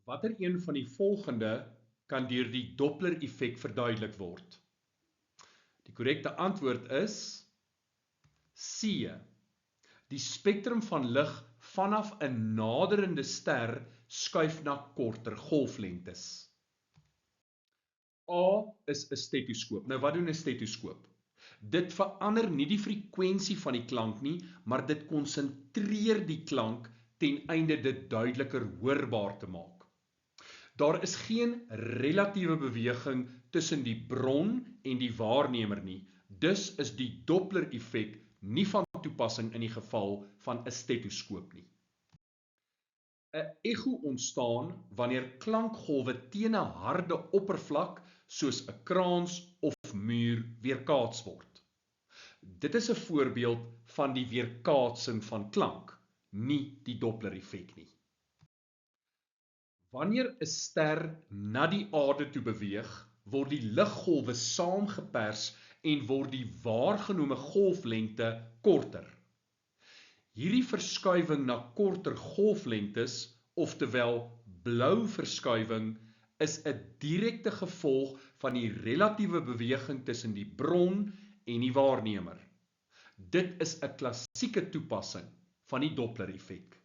Watter een van die volgende kan deur die Doppler-effek verduidelik word? Die korrekte antwoord is C. Die spektrum van lig vanaf 'n naderende ster skuif na korter golflengtes. A is 'n stetoskoop. Nou wat doen 'n stetoskoop? Dit verander nie die frekwensie van die klank nie, maar dit konsentreer die klank ten einde dit duideliker hoorbaar te maak. Daar is geen relatiewe beweging tussen die bron en die waarnemer nie, dus is die Doppler-effek nie van toepassing in die geval van 'n stetoskoop nie. 'n Echo ontstaan wanneer klankgolwe teen 'n harde oppervlak soos 'n kraans of muur weerkaats word. Dit is 'n voorbeeld van die weerkaatsing van klank, nie die Doppler-effek nie. Wanneer 'n ster na die aarde toe beweeg, word die liggolwe saamgepers en word die waargenome golflengte korter. Hierdie verskuiwing na korter golflengtes, oftewel blou verskuiwing, is 'n direkte gevolg van die relatiewe beweging tussen die bron en die waarnemer. Dit is 'n klassieke toepassing van die Doppler-effek.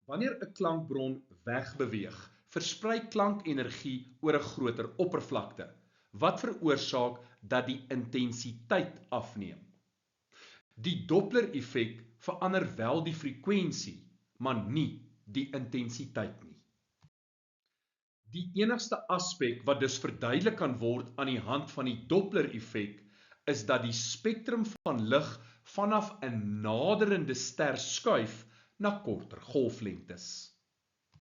Wanneer 'n klankbron wegbeweeg, versprei klankenergie oor 'n groter oppervlakte, wat veroorsaak dat die intensiteit afneem. Die Doppler-effek verander wel die frekwensie, maar nie die intensiteit nie. Die enigste aspek wat dus verduidelik kan word aan die hand van die Doppler-effek is dat die spektrum van lig vanaf 'n naderende ster skuif na korter golflengtes.